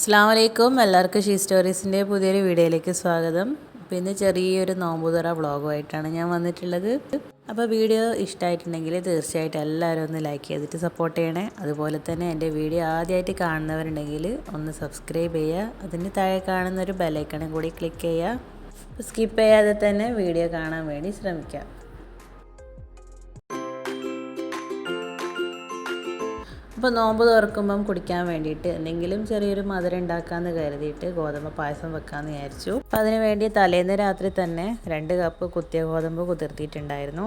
അസ്സലാമു അലൈക്കും. എല്ലാവർക്കും ഷീ സ്റ്റോറീസിൻ്റെ പുതിയൊരു വീഡിയോയിലേക്ക് സ്വാഗതം. അപ്പോൾ ഇന്ന് ചെറിയൊരു നോമ്പുതുറ വ്ളോഗുമായിട്ടാണ് ഞാൻ വന്നിട്ടുള്ളത്. അപ്പോൾ വീഡിയോ ഇഷ്ടമായിട്ടുണ്ടെങ്കിൽ തീർച്ചയായിട്ടും എല്ലാവരും ഒന്ന് ലൈക്ക് ചെയ്തിട്ട് സപ്പോർട്ട് ചെയ്യണേ. അതുപോലെ തന്നെ എൻ്റെ വീഡിയോ ആദ്യമായിട്ട് കാണുന്നവരുണ്ടെങ്കിൽ ഒന്ന് സബ്സ്ക്രൈബ് ചെയ്യുക. അതിന് താഴെ കാണുന്നൊരു ബെല്ലൈക്കണും കൂടി ക്ലിക്ക് ചെയ്യുക. സ്കിപ്പ് ചെയ്യാതെ തന്നെ വീഡിയോ കാണാൻ വേണ്ടി ശ്രമിക്കുക. അപ്പോൾ നോമ്പ് തുറക്കുമ്പം കുടിക്കാൻ വേണ്ടിയിട്ട് എന്തെങ്കിലും ചെറിയൊരു മധുരം ഉണ്ടാക്കാമെന്ന് കരുതിയിട്ട് ഗോതമ്പ് പായസം വെക്കാമെന്ന് വിചാരിച്ചു. അപ്പോൾ അതിന് വേണ്ടി തലേന്ന് രാത്രി തന്നെ 2 കപ്പ് കുത്തിയ ഗോതമ്പ് കുതിർത്തിയിട്ടുണ്ടായിരുന്നു.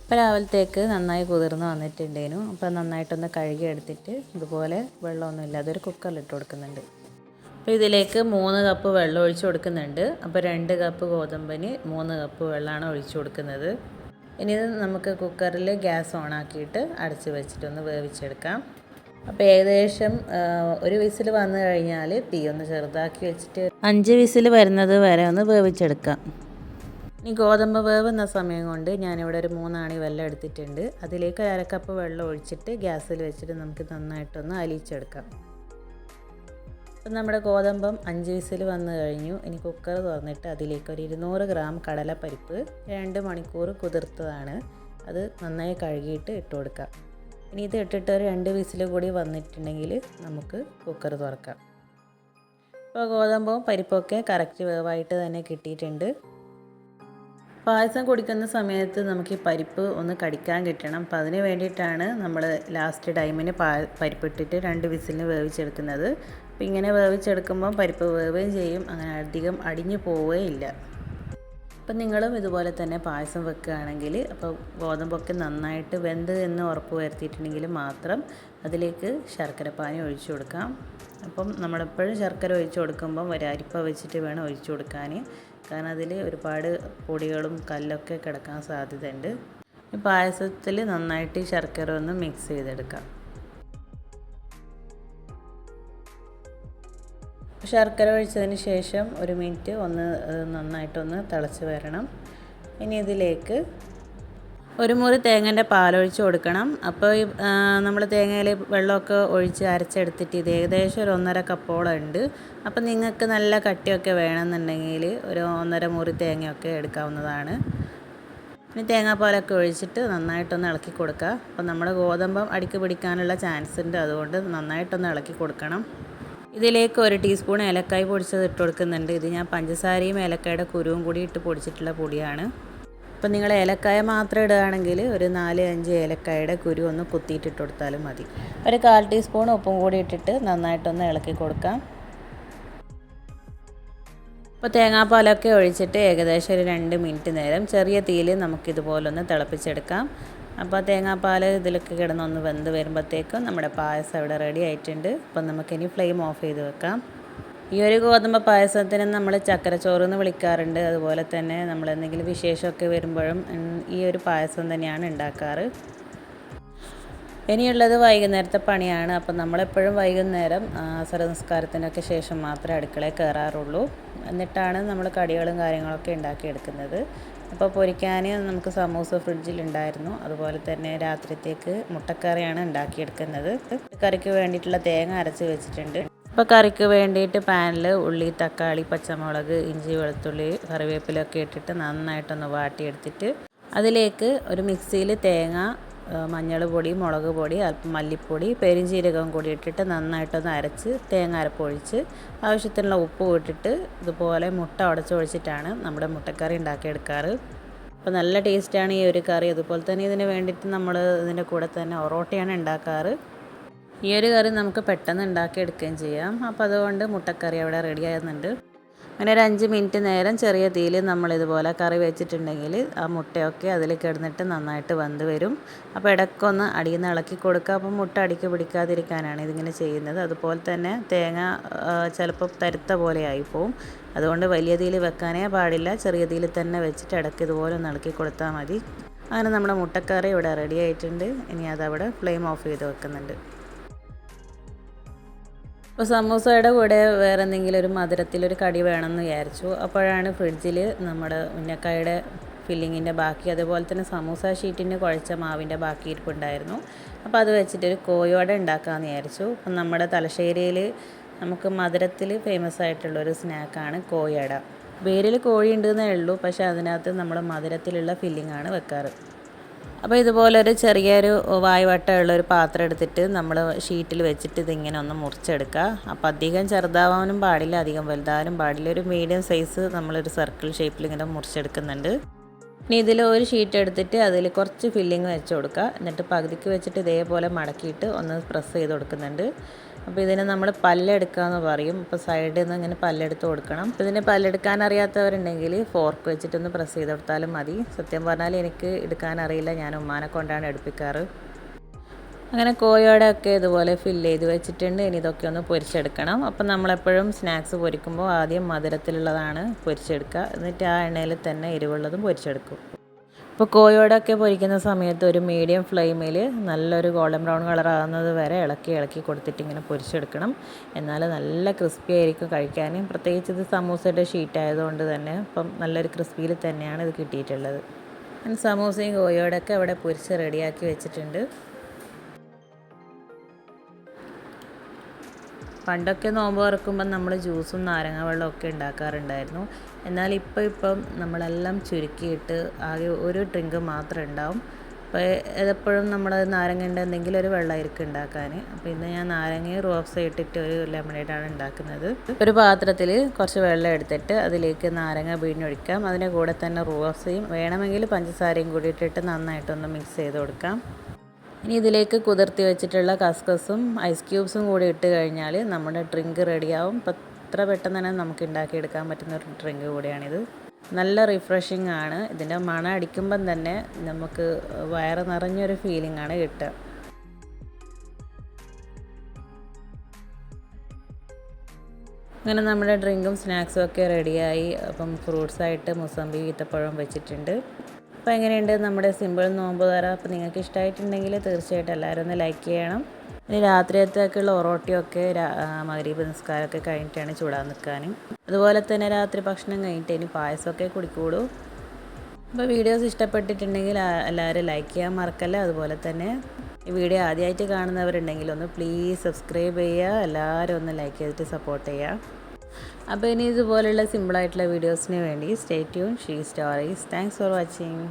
അപ്പോൾ രാവിലത്തേക്ക് നന്നായി കുതിർന്ന് വന്നിട്ടുണ്ടായിരുന്നു. അപ്പോൾ നന്നായിട്ടൊന്ന് കഴുകി എടുത്തിട്ട് ഇതുപോലെ വെള്ളമൊന്നും ഇല്ലാതെ ഒരു കുക്കറിലിട്ട് കൊടുക്കുന്നുണ്ട്. അപ്പോൾ ഇതിലേക്ക് 3 കപ്പ് വെള്ളം ഒഴിച്ച് കൊടുക്കുന്നുണ്ട്. അപ്പോൾ 2 കപ്പ് ഗോതമ്പിന് 3 കപ്പ് വെള്ളമാണ് ഒഴിച്ചു കൊടുക്കുന്നത്. ഇനി ഇത് നമുക്ക് കുക്കറിൽ ഗ്യാസ് ഓണാക്കിയിട്ട് അടച്ച് വെച്ചിട്ടൊന്ന് വേവിച്ചെടുക്കാം. അപ്പോൾ ഏകദേശം ഒരു വിസിൽ വന്നു കഴിഞ്ഞാൽ തീ ഒന്ന് ചെറുതാക്കി വെച്ചിട്ട് 5 വിസിൽ വരുന്നത് വരെ ഒന്ന് വേവിച്ചെടുക്കാം. ഇനി ഗോതമ്പ് വേവുന്ന സമയം കൊണ്ട് ഞാനിവിടെ ഒരു 3 ആണി വെള്ളം എടുത്തിട്ടുണ്ട്. അതിലേക്ക് 1/2 കപ്പ് വെള്ളം ഒഴിച്ചിട്ട് ഗ്യാസിൽ വെച്ചിട്ട് നമുക്ക് നന്നായിട്ടൊന്ന് അലിയിച്ചെടുക്കാം. അപ്പം നമ്മുടെ ഗോതമ്പം 5 വിസിൽ വന്നു കഴിഞ്ഞു. ഇനി കുക്കർ തുറന്നിട്ട് അതിലേക്ക് ഒരു 200 ഗ്രാം കടലപ്പരിപ്പ് 2 മണിക്കൂർ കുതിർത്തതാണ്. അത് നന്നായി കഴുകിയിട്ട് ഇട്ട് കൊടുക്കാം. ഇനി ഇത് ഇട്ടിട്ട് ഒരു 2 വിസിൽ കൂടി വന്നിട്ടുണ്ടെങ്കിൽ നമുക്ക് കുക്കർ തുറക്കാം. ഇപ്പോൾ ഗോതമ്പും പരിപ്പൊക്കെ കറക്റ്റ് വേവായിട്ട് തന്നെ കിട്ടിയിട്ടുണ്ട്. പായസം കുടിക്കുന്ന സമയത്ത് നമുക്ക് ഈ പരിപ്പ് ഒന്ന് കടിക്കാൻ കിട്ടണം. അപ്പോൾ അതിന് വേണ്ടിയിട്ടാണ് നമ്മൾ ലാസ്റ്റ് ടൈമിന് പരിപ്പിട്ടിട്ട് 2 വിസിലിന് വേവിച്ചെടുക്കുന്നത്. അപ്പോൾ ഇങ്ങനെ വേവിച്ചെടുക്കുമ്പോൾ പരിപ്പ് വേവുകയും ചെയ്യും, അങ്ങനെ അധികം അടിഞ്ഞു പോവുകയില്ല. അപ്പം നിങ്ങളും ഇതുപോലെ തന്നെ പായസം വെക്കുകയാണെങ്കിൽ അപ്പോൾ ഗോതമ്പൊക്കെ നന്നായിട്ട് വെന്ത് എന്ന് ഉറപ്പ് വരുത്തിയിട്ടുണ്ടെങ്കിൽ മാത്രം അതിലേക്ക് ശർക്കരപ്പാനി ഒഴിച്ചു കൊടുക്കാം. അപ്പം നമ്മളെപ്പോഴും ശർക്കര ഒഴിച്ചു കൊടുക്കുമ്പം ഒരു അരിപ്പ വെച്ചിട്ട് വേണം ഒഴിച്ചു കൊടുക്കാൻ. കാരണം അതിൽ ഒരുപാട് പൊടികളും കല്ലൊക്കെ കിടക്കാൻ സാധ്യതയുണ്ട്. ഈ പായസത്തിൽ നന്നായിട്ട് ശർക്കര ഒന്ന് മിക്സ് ചെയ്തെടുക്കാം. ശർക്കര ഒഴിച്ചതിന് ശേഷം 1 മിനിറ്റ് ഒന്ന് നന്നായിട്ടൊന്ന് തിളച്ച് വരണം. ഇനി ഇതിലേക്ക് ഒരു മുറി തേങ്ങേൻ്റെ പാലൊഴിച്ച് കൊടുക്കണം. അപ്പോൾ നമ്മൾ തേങ്ങയിൽ വെള്ളമൊക്കെ ഒഴിച്ച് അരച്ചെടുത്തിട്ട് ഇത് ഏകദേശം ഒരു 1.5 കപ്പോളം ഉണ്ട്. അപ്പോൾ നിങ്ങൾക്ക് നല്ല കട്ടിയൊക്കെ വേണമെന്നുണ്ടെങ്കിൽ ഒരു 1.5 മുറി തേങ്ങയൊക്കെ എടുക്കാവുന്നതാണ്. ഇനി തേങ്ങാപ്പാലൊക്കെ ഒഴിച്ചിട്ട് നന്നായിട്ടൊന്ന് ഇളക്കി കൊടുക്കുക. അപ്പോൾ നമ്മുടെ ഗോതമ്പം അടിക്ക് പിടിക്കാനുള്ള ചാൻസ് ഉണ്ട്, അതുകൊണ്ട് നന്നായിട്ടൊന്ന് ഇളക്കി കൊടുക്കണം. ഇതിലേക്ക് 1 ടീസ്പൂൺ ഏലക്കായ് പൊടിച്ചത് ഇട്ട് കൊടുക്കുന്നുണ്ട്. ഇത് ഞാൻ പഞ്ചസാരയും ഏലക്കായുടെ കുരുവും കൂടി ഇട്ട് പൊടിച്ചിട്ടുള്ള പൊടിയാണ്. അപ്പോൾ നിങ്ങൾ ഏലക്കായ മാത്രം ഇടുകയാണെങ്കിൽ ഒരു 4-5 ഏലക്കായുടെ കുരു ഒന്ന് കുത്തിയിട്ടിട്ട് കൊടുത്താലും മതി. ഒരു 1/4 ടീസ്പൂൺ ഉപ്പും കൂടി ഇട്ടിട്ട് നന്നായിട്ടൊന്ന് ഇളക്കി കൊടുക്കാം. അപ്പോൾ തേങ്ങാപ്പാലൊക്കെ ഒഴിച്ചിട്ട് ഏകദേശം ഒരു 2 മിനിറ്റ് നേരം ചെറിയ തീയിൽ നമുക്കിതുപോലൊന്ന് തിളപ്പിച്ചെടുക്കാം. അപ്പോൾ തേങ്ങാപ്പാൽ ഇതിലൊക്കെ കിടന്നൊന്ന് വെന്ത് വരുമ്പോഴത്തേക്കും നമ്മുടെ പായസം ഇവിടെ റെഡി ആയിട്ടുണ്ട്. അപ്പം നമുക്കിനി ഫ്ലെയിം ഓഫ് ചെയ്ത് വെക്കാം. ഈ ഒരു ഗോതമ്പ് പായസത്തിന് നമ്മൾ ചക്കരച്ചോറ് എന്ന് വിളിക്കാറുണ്ട്. അതുപോലെ തന്നെ നമ്മൾ എന്തെങ്കിലും വിശേഷമൊക്കെ വരുമ്പോഴും ഈ ഒരു പായസം തന്നെയാണ് ഉണ്ടാക്കാറ്. ഇനിയുള്ളത് വൈകുന്നേരത്തെ പണിയാണ്. അപ്പം നമ്മളെപ്പോഴും വൈകുന്നേരം അസർ നിസ്കാരത്തിനൊക്കെ ശേഷം മാത്രമേ അടുക്കളയിൽ കയറാറുള്ളൂ. എന്നിട്ടാണ് നമ്മൾ കടികളും കാര്യങ്ങളൊക്കെ ഉണ്ടാക്കിയെടുക്കുന്നത്. അപ്പോൾ പൊരിക്കാൻ നമുക്ക് സമൂസ ഫ്രിഡ്ജിലുണ്ടായിരുന്നു. അതുപോലെ തന്നെ രാത്രിത്തേക്ക് മുട്ടക്കറിയാണ് ഉണ്ടാക്കിയെടുക്കുന്നത്. കറിക്ക് വേണ്ടിയിട്ടുള്ള തേങ്ങ അരച്ച് വെച്ചിട്ടുണ്ട്. അപ്പോൾ കറിക്ക് വേണ്ടിയിട്ട് പാനിൽ ഉള്ളി, തക്കാളി, പച്ചമുളക്, ഇഞ്ചി, വെളുത്തുള്ളി, കറിവേപ്പിലൊക്കെ ഇട്ടിട്ട് നന്നായിട്ടൊന്ന് വാട്ടിയെടുത്തിട്ട് അതിലേക്ക് ഒരു മിക്സിയിൽ തേങ്ങ, മഞ്ഞൾ പൊടി, മുളക് പൊടി, അല്പം മല്ലിപ്പൊടി, പെരുംജീരകം കൂടി ഇട്ടിട്ട് നന്നായിട്ടൊന്ന് അരച്ച് തേങ്ങ അരപ്പൊഴിച്ച് ആവശ്യത്തിനുള്ള ഉപ്പ് ഇട്ടിട്ട് ഇതുപോലെ മുട്ട ഉടച്ചൊഴിച്ചിട്ടാണ് നമ്മുടെ മുട്ടക്കറി ഉണ്ടാക്കിയെടുക്കാറ്. അപ്പോൾ നല്ല ടേസ്റ്റാണ് ഈ ഒരു കറി. അതുപോലെ തന്നെ ഇതിന് വേണ്ടിയിട്ട് നമ്മൾ ഇതിൻ്റെ കൂടെ തന്നെ ഒറോട്ടയാണ് ഉണ്ടാക്കാറ്. ഈ ഒരു കറി നമുക്ക് പെട്ടെന്ന് ഉണ്ടാക്കിയെടുക്കുകയും ചെയ്യാം. അപ്പോൾ അതുകൊണ്ട് മുട്ടക്കറി അവിടെ റെഡി ആകുന്നുണ്ട്. അങ്ങനെ ഒരു 5 മിനിറ്റ് നേരം ചെറിയ തീയിൽ നമ്മളിതുപോലെ കറി വെച്ചിട്ടുണ്ടെങ്കിൽ ആ മുട്ടയൊക്കെ അതിൽ കിടന്നിട്ട് നന്നായിട്ട് വെന്ത് വരും. അപ്പോൾ ഇടയ്ക്കൊന്ന് അടിയിൽ നിന്ന് ഇളക്കി കൊടുക്കുക. അപ്പോൾ മുട്ട അടിക്ക് പിടിക്കാതിരിക്കാനാണ് ഇതിങ്ങനെ ചെയ്യുന്നത്. അതുപോലെ തന്നെ തേങ്ങ ചിലപ്പോൾ തരുത്ത പോലെ ആയിപ്പോവും. അതുകൊണ്ട് വലിയ തീയിൽ വെക്കാനേ പാടില്ല. ചെറിയ തീയിൽ തന്നെ വെച്ചിട്ട് ഇടയ്ക്ക് ഇതുപോലെ ഒന്ന് ഇളക്കി കൊടുത്താൽ മതി. അങ്ങനെ നമ്മുടെ മുട്ടക്കറി ഇവിടെ റെഡി ആയിട്ടുണ്ട്. ഇനി അതവിടെ ഫ്ലെയിം ഓഫ് ചെയ്ത് വെക്കുന്നുണ്ട്. അപ്പോൾ സമൂസയുടെ കൂടെ വേറെ എന്തെങ്കിലും ഒരു മധുരത്തിലൊരു കടി വേണമെന്ന് വിചാരിച്ചു. അപ്പോഴാണ് ഫ്രിഡ്ജിൽ നമ്മുടെ ഉന്നക്കായുടെ ഫില്ലിങ്ങിൻ്റെ ബാക്കി, അതുപോലെ തന്നെ സമൂസ ഷീറ്റിന് കുഴച്ച മാവിൻ്റെ ബാക്കി ഇരിപ്പുണ്ടായിരുന്നു. അപ്പോൾ അത് വെച്ചിട്ടൊരു കോഴിവട ഉണ്ടാക്കാമെന്ന് വിചാരിച്ചു. അപ്പം നമ്മുടെ തലശ്ശേരിയിൽ നമുക്ക് മധുരത്തിൽ ഫേമസ് ആയിട്ടുള്ളൊരു സ്നാക്കാണ് കോഴിയട. പേരിൽ കോഴി ഉണ്ടെന്നേ ഉള്ളൂ, പക്ഷേ അതിനകത്ത് നമ്മൾ മധുരത്തിലുള്ള ഫില്ലിംഗ് ആണ് വെക്കാറ്. അപ്പോൾ ഇതുപോലൊരു ചെറിയൊരു വായ്വട്ടമുള്ളൊരു പാത്രം എടുത്തിട്ട് നമ്മൾ ഷീറ്റിൽ വെച്ചിട്ട് ഇതിങ്ങനെ ഒന്ന് മുറിച്ചെടുക്കുക. അപ്പോൾ അധികം ചെറുതാവാനും പാടില്ല, അധികം വലുതാവാനും പാടില്ല. ഒരു മീഡിയം സൈസ് നമ്മളൊരു സർക്കിൾ ഷേപ്പിൽ ഇങ്ങനെ മുറിച്ചെടുക്കുന്നുണ്ട്. ഇനി ഇതിൽ ഒരു ഷീറ്റ് എടുത്തിട്ട് അതിൽ കുറച്ച് ഫില്ലിങ് വെച്ച് കൊടുക്കുക. എന്നിട്ട് പകുതിക്ക് വെച്ചിട്ട് ഇതേപോലെ മടക്കിയിട്ട് ഒന്ന് പ്രസ് ചെയ്ത് കൊടുക്കുന്നുണ്ട്. അപ്പോൾ ഇതിനെ നമ്മൾ പല്ലെടുക്കുക എന്ന് പറയും. അപ്പോൾ സൈഡിൽ നിന്ന് ഇങ്ങനെ പല്ലെടുത്ത് കൊടുക്കണം. അപ്പോൾ ഇതിന് പല്ലെടുക്കാൻ അറിയാത്തവരുണ്ടെങ്കിൽ ഫോർക്ക് വെച്ചിട്ടൊന്ന് പ്രസ് ചെയ്ത് കൊടുത്താലും മതി. സത്യം പറഞ്ഞാൽ എനിക്ക് എടുക്കാൻ അറിയില്ല, ഞാൻ ഉമ്മാനെ കൊണ്ടാണ് എടുപ്പിക്കാറ്. അങ്ങനെ കോഴിയോടൊക്കെ ഇതുപോലെ ഫില്ല് ചെയ്ത് വെച്ചിട്ടുണ്ട്. ഇനി ഇതൊക്കെ ഒന്ന് പൊരിച്ചെടുക്കണം. അപ്പം നമ്മളെപ്പോഴും സ്നാക്സ് പൊരിക്കുമ്പോൾ ആദ്യം മധുരത്തിലുള്ളതാണ് പൊരിച്ചെടുക്കുക, എന്നിട്ട് ആ എണ്ണയിൽ തന്നെ എരിവുള്ളതും പൊരിച്ചെടുക്കും. ഇപ്പോൾ കോഴിയോടൊക്കെ പൊരിക്കുന്ന സമയത്ത് ഒരു മീഡിയം ഫ്ലെയിമിൽ നല്ലൊരു ഗോൾഡൻ ബ്രൗൺ കളർ ആകുന്നത് വരെ ഇളക്കി കൊടുത്തിട്ട് ഇങ്ങനെ പൊരിച്ചെടുക്കണം. എന്നാൽ നല്ല ക്രിസ്പി ആയിരിക്കും കഴിക്കാൻ. പ്രത്യേകിച്ച് ഇത് സമൂസയുടെ ഷീറ്റ് ആയതുകൊണ്ട് തന്നെ ഇപ്പം നല്ലൊരു ക്രിസ്പിയിൽ തന്നെയാണ് ഇത് കിട്ടിയിട്ടുള്ളത്. സമൂസയും കോഴിയോടൊക്കെ അവിടെ പൊരിച്ച് റെഡിയാക്കി വെച്ചിട്ടുണ്ട്. പണ്ടൊക്കെ നോമ്പ് തുറക്കുമ്പം നമ്മൾ ജ്യൂസും നാരങ്ങ വെള്ളവും ഒക്കെ ഉണ്ടാക്കാറുണ്ടായിരുന്നു. എന്നാൽ ഇപ്പം നമ്മളെല്ലാം ചുരുക്കിയിട്ട് ആകെ ഒരു ഡ്രിങ്ക് മാത്രം ഉണ്ടാവും. അപ്പോൾ എപ്പോഴും നമ്മൾ നാരങ്ങയുടെ എന്തെങ്കിലും ഒരു വെള്ളമായിരിക്കും ഉണ്ടാക്കാൻ. അപ്പോൾ ഇന്ന് ഞാൻ നാരങ്ങയും റോസ് ഇട്ടിട്ട് ഒരു ലെമണേഡാണ് ഉണ്ടാക്കുന്നത്. ഒരു പാത്രത്തിൽ കുറച്ച് വെള്ളം എടുത്തിട്ട് അതിലേക്ക് നാരങ്ങ പിഴിഞ്ഞൊഴിക്കാം. അതിൻ്റെ കൂടെ തന്നെ റോസയും വേണമെങ്കിൽ പഞ്ചസാരയും കൂടി ഇട്ടിട്ട് നന്നായിട്ടൊന്ന് മിക്സ് ചെയ്ത് കൊടുക്കാം. ഇനി ഇതിലേക്ക് കുതിർത്തി വെച്ചിട്ടുള്ള കസ്കസും ഐസ് ക്യൂബ്സും കൂടി ഇട്ട് കഴിഞ്ഞാൽ നമ്മുടെ ഡ്രിങ്ക് റെഡിയാവും. അപ്പോൾ ഇത്ര പെട്ടെന്ന് തന്നെ നമുക്ക് ഉണ്ടാക്കിയെടുക്കാൻ പറ്റുന്ന ഒരു ഡ്രിങ്ക് കൂടിയാണിത്. നല്ല റിഫ്രഷിംഗ് ആണ്. ഇതിൻ്റെ മണം അടിക്കുമ്പം തന്നെ നമുക്ക് വയറ് നിറഞ്ഞൊരു ഫീലിംഗ് ആണ് കിട്ടുക. അങ്ങനെ നമ്മുടെ ഡ്രിങ്കും സ്നാക്സും ഒക്കെ റെഡിയായി. അപ്പം ഫ്രൂട്ട്സായിട്ട് മുസമ്പി ഈത്തപ്പഴം വെച്ചിട്ടുണ്ട്. അപ്പോൾ എങ്ങനെയുണ്ട് നമ്മുടെ സിമ്പിൾ നോമ്പ് തുറ? അപ്പോൾ നിങ്ങൾക്ക് ഇഷ്ടമായിട്ടുണ്ടെങ്കിൽ തീർച്ചയായിട്ടും എല്ലാവരും ഒന്ന് ലൈക്ക് ചെയ്യണം. ഇനി രാത്രിയത്തേക്കുള്ള ഒറോട്ടിയൊക്കെ മഗ്‌രിബ് നിസ്കാരമൊക്കെ കഴിഞ്ഞിട്ടാണ് ചൂടാൻ നിൽക്കാനും. അതുപോലെ തന്നെ രാത്രി ഭക്ഷണം കഴിഞ്ഞിട്ട് ഇനി പായസമൊക്കെ കുടിക്കൂടൂ. അപ്പോൾ വീഡിയോസ് ഇഷ്ടപ്പെട്ടിട്ടുണ്ടെങ്കിൽ എല്ലാവരും ലൈക്ക് ചെയ്യാൻ മറക്കല്ല. അതുപോലെ തന്നെ ഈ വീഡിയോ ആദ്യമായിട്ട് കാണുന്നവരുണ്ടെങ്കിൽ ഒന്ന് പ്ലീസ് സബ്സ്ക്രൈബ് ചെയ്യുക. എല്ലാവരും ഒന്ന് ലൈക്ക് ചെയ്തിട്ട് സപ്പോർട്ട് ചെയ്യുക. അപ്പോൾ ഇനി ഇതുപോലുള്ള സിമ്പിളായിട്ടുള്ള വീഡിയോസിന് വേണ്ടി stay tune she stories. Thanks for watching.